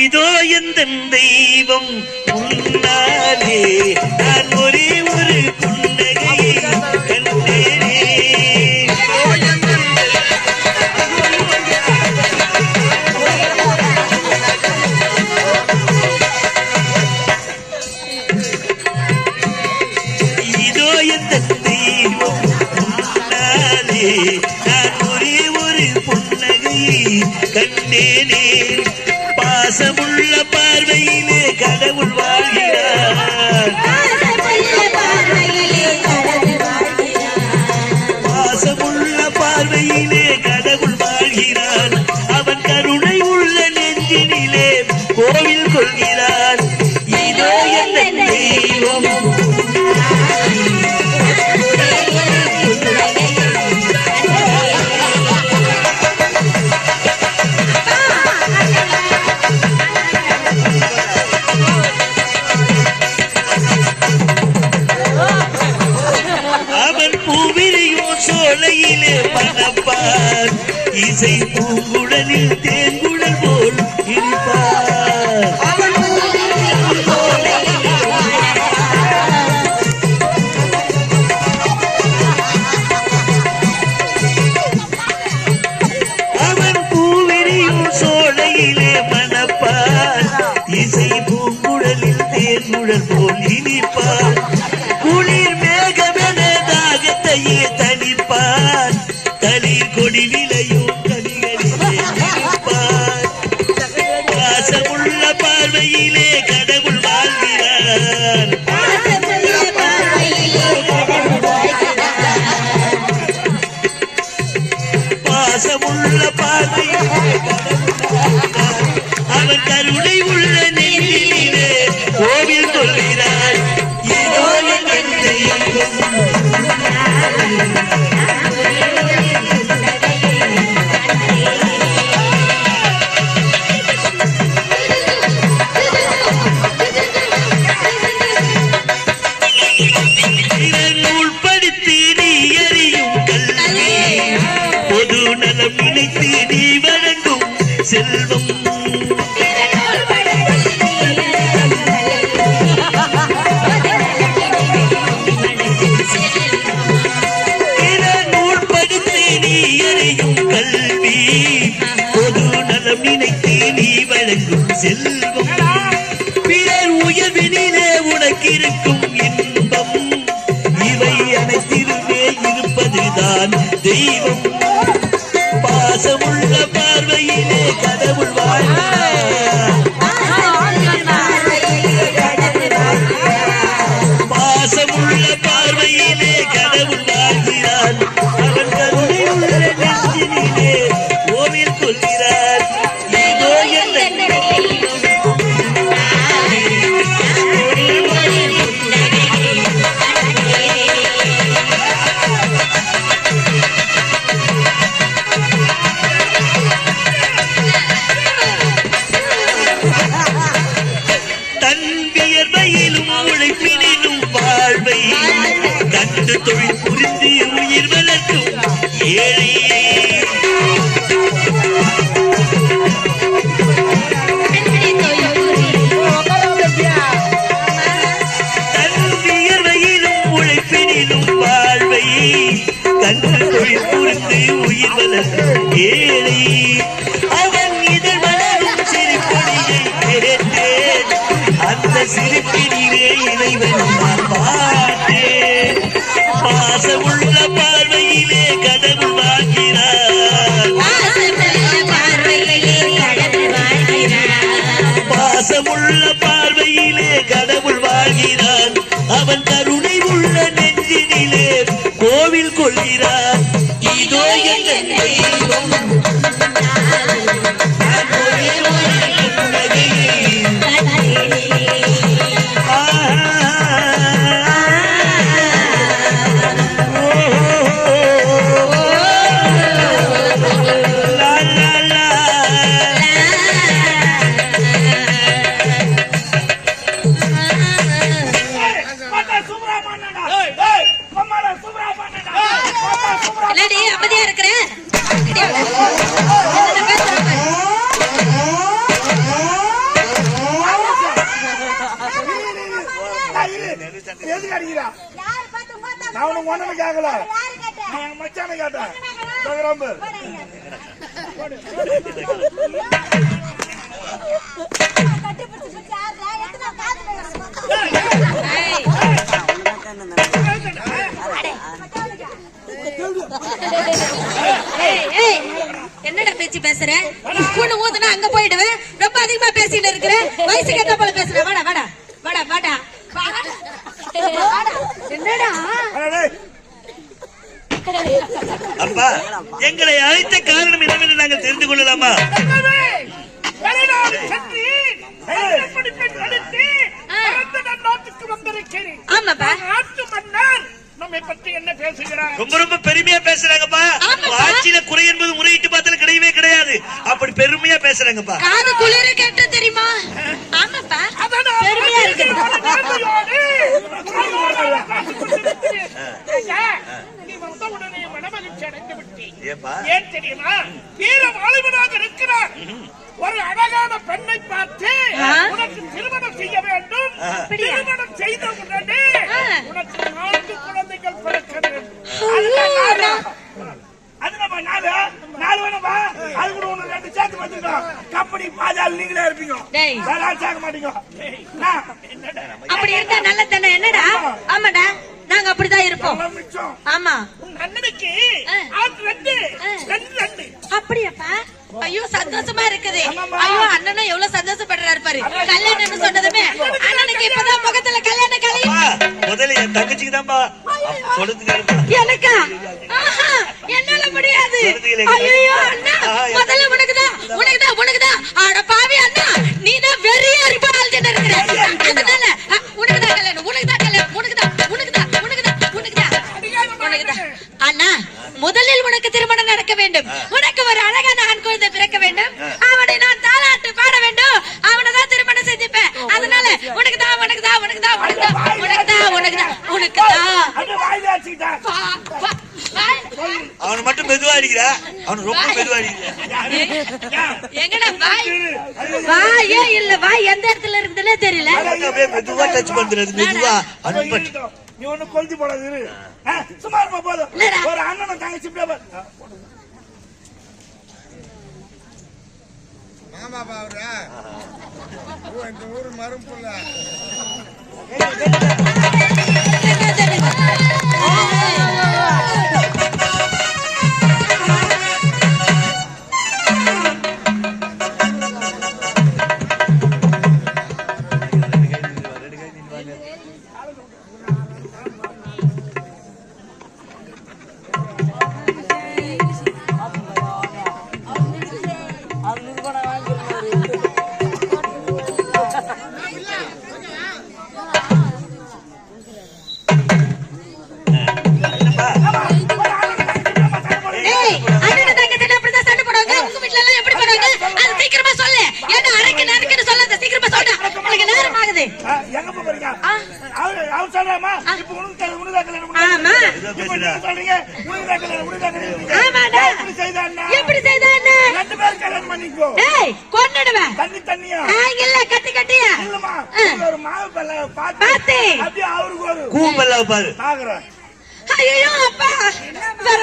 இதோ எந்தன் தெய்வம் முன்னாலே நான் ஒரே ஒரு புன்னகையை கண்டேனே. இதோ எந்தன் தெய்வம் முன்னாலே நான் ஒரே ஒரு புன்னகையை கண்டேனே. பாசமுள்ள பார்வையிலே கடவுள் வாழ்கிறார். பாசமுள்ள பார்வையிலே கடவுள் வாழ்கிறார். அவன் கருணை உள்ள நெஞ்சினிலே கோவில் கொள்கிறார். இதோ என் தெய்வம் சோலையிலே மணப்பார். இசை பூங்குழலில் தேங்குழல் போல் இருப்பார். அவன் பூவிரியும் சோலையிலே மணப்பார். இசை பூங்குழலில் தேங்குழல் போல் இனிப்பார். குளிர் மேகமென தாகத்தையே தனிப்பார். தளிர் கொடி விளையும் கனிகளிலே இருப்பார். பாசமுள்ள பார்வையிலே கடவுள் வாழ்கிறார். பாசமுள்ள பார்வையிலே அவன் கருணை உள்ள நெஞ்சிலே கோவில் கொள்கிறார். இதோ என் தெய்வம் நினைத்து நீ வழங்கும் செல்வம். நூல் படித்து நீ அறியும் கல்வி. பொது நலம் நினைத்து நீ வழங்கும் செல்வம். பிறர் உயர்வினிலே உனக்கிருக்கும் இன்பம். இவை அனைத்திலுமே இருப்பதுதான் தெய்வம். பாசமுள்ள பார்வையிலே கடவுள் வாழ்கிறார். பாசமுள்ள பார்வையிலே கடவுள் வாழ்கிறார். அவன் கருணை உள்ள நெஞ்சினிலே கோவில் கொள்கிறார். இதோ என் கண்டு தொழில் புரிந்து உயிர் வளர்க்கும் ஏழை. தன் வியர்வையிலும் உழைப்பினிலும் வாழ்வை கண்டு தொழில் புரிந்து உயிர் வளர்க்கும் ஏழை. அவன் இதழ் வளரும் சிரிப்பொழியை கேட்டேன். அந்த சிரிப்பினிலே இறைவன் நான் பார்த்தேன். பாசமுள்ள பார்வையிலே கடவுள் வாழ்கிறார். பாசமுள்ள பார்வையிலே கடவுள் வாழ்கிறார். அவன் கருணை உள்ள நெஞ்சினிலே கோவில் கொள்கிறார். இதோ என் தெய்வம் அமைதியா இருக்கிறேன். எதுக்கு அடிக்கிறா? யார் பார்த்து மூத்தா? நான் உனக்கு ஒண்ணுமே கேட்கல. யாரு கேட்ட? நான் எங்க மச்சானை கேட்டேன். தகராம்பு. கட்டி பிடிச்சு யாரா? எத்தனை காது வேணும்? என்னடா பேச்சு பேசுற? கூண்டு ஊதுனா அங்க போயிடுவேன். ரொம்ப அதிகமா பேசிட்டு இருக்கிற. வயசுக்கு ஏத்த போல பேசுற. வாடா வாடா வாடா வாடா. என்னடா? அப்பா, எங்களை அழைத்த காரணம் என்னவென்று நாங்கள் தெரிந்து கொள்ளலாமா? ஆமாப்பா. நம்மை பற்றி என்ன பேசுகிறார்? ரொம்ப ரொம்ப பெருமையா பேசுறாங்கப்பா. ஆட்சியில குறை என்பது முறையிட்டு பார்த்தாலும் கிடையவே கிடையாது. அப்படி பெருமையா பேசுறாங்கப்பா. காது குளிர கேட்ட தெரியுமா? ஆமாப்பா, பெருமையா இருக்கு. ஏன் தெரியுமா? வீர வாலிபனாக இருக்கிறார். ஒரு அழகான பெண்ணை பார்த்து உனக்கு திருமணம் செய்ய வேண்டும். திருமணம் செய்த உடனே உனக்கு 4 குழந்தைகள் பிறக்க வேண்டும். அது நம்ம 4 வேணும்பா. அது கூட ஒண்ணு 2 சேர்த்து வந்துட்டோம். கம்பெனி பாஜால் நீங்களே இருப்பீங்க. சேர்க்க மாட்டீங்க. அப்படி இருந்தா நல்லதானே? என்னடா? ஆமாடா, நாங்க அப்படிதான் இருப்போம். ஆமா. அண்ணனுக்கு 2 அப்படியாப்பா? ஐயோ சந்தோஷமா இருக்குது. ஐயோ அண்ணனும் எவ்வளவு சந்தோஷப்படுறாரு பாரு. கல்யாணம்னு சொன்னதுமே அண்ணனுக்கு இப்பதான் முகத்துல கல்யாண கலை. முதல்ல என் தங்கச்சிக்கு தான்பா சொல்லுங்க. எனக்கா? என்னால முடியாது. ஐயோ அண்ணா, முதல்ல உனக்குதான். அட பாவி அண்ணா, நீதான் வெறியா இருப்பாள் இருக்கிற. அதனால உனக்குதான் அண்ணா, முதலில் உனக்கு திருமணம் நடக்க வேண்டும். உனக்கு ஒரு அழகான ஆண் குழந்தை பிறக்க வேண்டும். அவனை நான் தாலாட்டு பாட வேண்டும். அவனைதான் திருமணம் செஞ்சுப்பேன். அதனால உனக்குதான். அவனை மட்டும் மெதுவா அடிக்கிற. அவனு ரொம்ப மெதுவா அடிக்கிற. எங்கடா வாயே இல்ல, வாய் எந்த இடத்துல இருக்குதுன்னே தெரியல. அப்படியே மெதுவா டச் பண்றது. மெதுவா நீ ஒண்ணு கொளுத்தி போடாது. சும்மா இருப்பா போதும். ஒரு அண்ணனை தங்கச்சி மாமா பாவுரா இந்த ஊரு மரும்புள்ள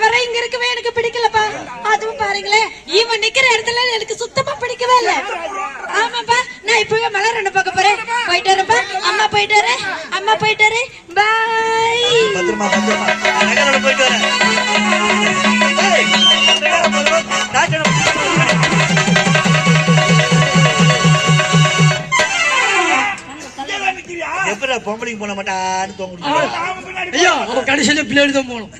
வர இங்க இருக்கவே எனக்கு பிடிக்கலப்பா. அதுவும் பாருங்களேன், இவன் நிக்கிற இடத்துல எனக்கு சுத்தமா பிடிக்கவே இல்ல. ஆமாப்பா, நான் இப்பவே மலர் என்ன பார்க்க போறேன். போயிட்டு வரப்பா. அம்மா போயிட்டாரு. பாய். போயிட்டு வரேன். எப்படா பொம்பளைக்கு போன மாட்டான்னு தோங்க. ஐயா, அவன் கடைசியில பின்னாடி தான் போகணும்.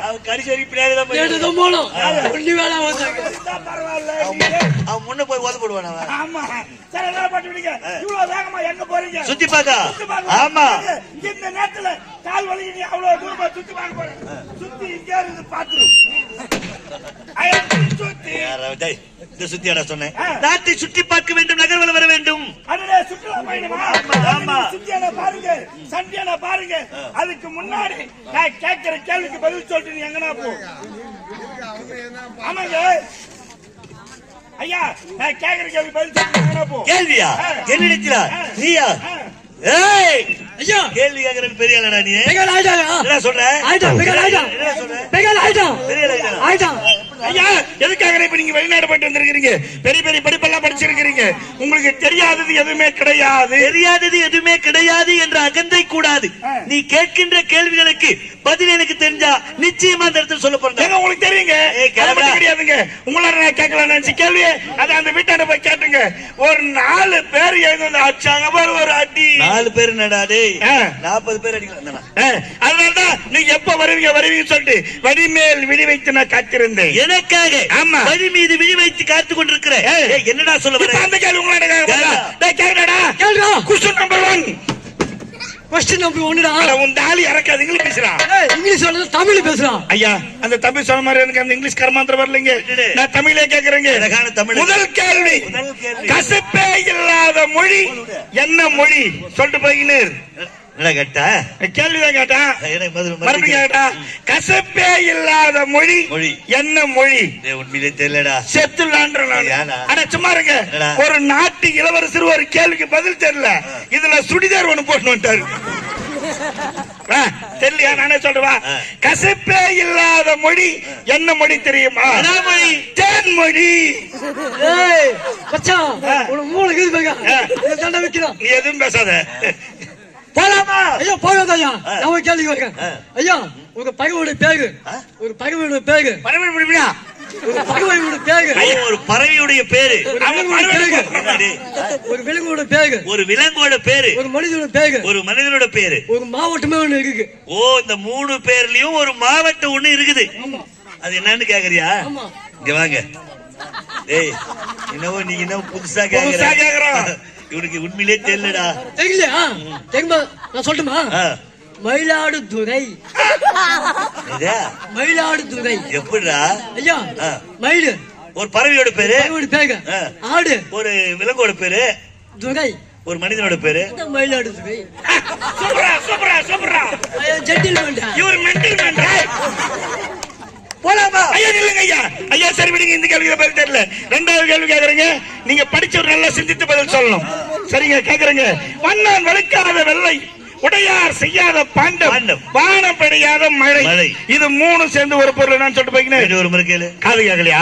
அவன் கடைசி பின்னாடி தான் போகணும். ஒண்ணு வேலை அவன் முன்ன போய் ஓத போடுவான். சுத்தி பாக்கா. ஆமா, இந்த நேரத்துல கால் வலி நீ அவ்வளவு தூரமா சுத்தி பார்க்க போற. சுத்தி இங்க இருந்து பாத்துரு. இந்த சுத்தியாடா சொன்னேன். நாட்டை சுற்றி பார்க்க வேண்டும், நகர்வலம் வர வேண்டும். சுற்றுலா பயணமா? சுத்தியான பாருங்க, சண்டியான பாருங்க. அதுக்கு முன்னாடி நான் கேட்கிற கேள்விக்கு பதில் சொல்லிட்டு நீ எங்கனா போ. ஆமாங்க ஐயா, நான் கேட்கிற கேள்வி பதில் சொல்லிட்டு எங்கனா போ. கேள்வியா? என்னிடத்திலா? நீயா? ஏய் ஐயா கேள்வி கேக்குறதுக்கு பெரிய ஆளடா நீ பெரிய ஆயிட்டாங்க என்ன சொல்ற ஆயிட்டான் பெரிய ஆயிட்டான் என்ன சொல்ற பெரிய ஆயிட்டான் பெரிய ஆளா ஆயிட்டான் ஐயா எதுக்காக இப்ப நீங்க வெளிநாடு போயிட்டு வந்திருக்கீங்க? பெரிய பெரிய படிப்பெல்லாம் படிச்சிருக்கீங்க, உங்களுக்கு தெரியாதது எதுவுமே கிடையாது. தெரியாதது எதுவுமே கிடையாது என்ற அகந்தை கூடாது. நீ கேட்கின்ற கேள்விகளுக்கு பதில் எனக்கு தெரிஞ்சா நிச்சயமா அந்த இடத்துல சொல்ல போறேன். ஏங்க உங்களுக்கு தெரியுங்க, அது மட்டும் கிடையாதுங்க. உங்களால நான் கேட்கலாம் நினைச்சு கேள்வியே அதை அந்த வீட்டாண்ட போய் கேட்டுங்க. ஒரு 4 பேர் எழுந்து அடிச்சாங்க பாரு, ஒரு அடி. 4 பேர் நடாடே 40 பேர் அடிக்கலாம். அதனாலதான் நீங்க எப்ப வருவீங்கன்னு சொல்லிட்டு வடிமேல் விழி வைத்து நான் காத்திருந்தேன். எனக்காக ஆமா. வழி மீது விழி வைத்து காத்து கொண்டிருக்கிற என்னடா சொல்ல இப்ப வர? அந்த கேள்வி உங்களோட கேளுடா. கேளுடா கொஸ்டின் நம்பர் 1. கொஸ்டின் நம்பர் 1டா. உன் தாலி இறக்காது இங்கிலீஷ் பேசுறான். இங்கிலீஷ் சொல்றது தமிழ் பேசுறான். ஐயா அந்த தமிழ் சொன்ன மாதிரி எனக்கு அந்த இங்கிலீஷ் கர்மாந்திரம் வரலைங்க. நான் தமிழே கேக்குறேங்க. அழகான தமிழ். முதல் கேள்வி, கசப்பே இல்லாத மொழி என்ன மொழி? சொல்லிட்டு போயினர். என்ன கேட்டா? கேள்விதான் கேட்டான். மறுபடியும் கேட்டா கேட்டா, கசப்பே இல்லாத மொழி மொழி என்ன மொழி? உண்மையிலே தெரியலடா. செத்துலான்ற ஏனா? ஆனா சும்மா இருங்க. ஒரு நாட்டு இளவரசர் ஒரு கேள்விக்கு பதில் தெரியல, இதுல சுடிதார் ஒண்ணு போட்டு வந்துட்டாரு. தெரியலையா? நானே சொல்றவா. கசப்பே இல்லாத மொழி என்ன மொழி தெரியுமா? மொழி. தேன்மொழி. ஏய் மச்சான் உனக்கு மூளை இருக்குது பாங்க. இந்த தண்டை வைக்கிறான். நீ எதுவும் பேசாத. போலாமா? ஐயா போகாத ஐயா. நான் கேள்வி கேட்கிறேன். ஐயா உங்க பகவோட பேரு, ஒரு பகவோட பேரு, மறுபடியும் முடியா? ஒரு பகவோட பேரு, ஒரு பறவையுடைய பேரு, ஒரு விலங்கோட பேரு, ஒரு விலங்கோட பேரு, ஒரு மனிதனோட பேரு, ஒரு மனிதனோட பேரு, ஒரு மாவட்டமே ஒண்ணு இருக்கு. ஓ இந்த 3 பேர்லயும் ஒரு மாவட்டம் ஒண்ணு இருக்குது. அது என்னன்னு கேக்குறியா? இங்க வாங்க. டேய் என்னவோ நீ என்ன புதுசா கேக்குறோம். இவனுக்கு உண்மையிலே தெரியலடா. தெரியலையா? தெரியுமா? நான் சொல்லட்டுமா? மயிலாடுதுறை. மயிலாடுதுறை எப்படிடா? ஐயா மயிலு ஒரு பறவையோட பேரு, பறவையோட பேரு, ஆடு ஒரு விலங்கோட பேரு, துறை ஒரு மனிதனோட பேரு. மயிலாடுதுறை. சூப்பரா சூப்பரா சூப்பரா. ஜென்டில்மேன். இவர் மென்டல் மேன். போலாமா? ஐயா இல்லங்க ஐயா. ஐயா சரி விடுங்க, இந்த கேள்விக்கு பதில் தெரியல. 2வது கேள்வி கேக்குறீங்க. நீங்க படிச்சவர் நல்லா சிந்தித்து பதில் சொல்லணும். சரிங்க கேக்குறீங்க. வண்ணான் வழுக்காத வெள்ளை, உடையார் செய்யாத பாண்டம், வானம் பெய்யாத மழை. இது 3 சேர்ந்து ஒரு பொருள் நான் சொல்லிட்டு போய்க்கிறேன். ஒரு முறை கேளு. காது கேட்கலையா?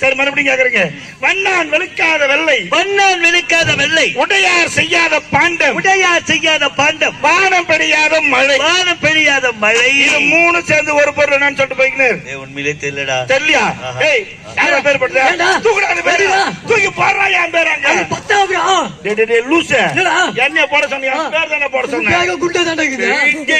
சரி மறுபடியும் கேக்குறீங்க. வண்ணான் வெளுக்காத வெள்ளை, வண்ணான் வெளுக்காத வெள்ளை, உடையார் செய்யாத பாண்டம், உடையார் செய்யாத பாண்டம், வானம் பெய்யாத மழை. வானம் பெய்யாத மழை. இது 3 சேர்ந்து ஒரு பொருள் நான் சொல்லிட்டு போய்க்கிறேன். உண்மையிலே தெரியலடா. தெரியலையா? ஏய் யார பேர் போடுறா? தூக்குடா பேரு. தூக்கி போடுறா என் பேராங்க. 10வது. டேய் டேய் லூசு. என்ன போட சொன்னீங்க? பேர் தானே போட சொன்னேன். குண்டை தானே இருக்குது. இங்க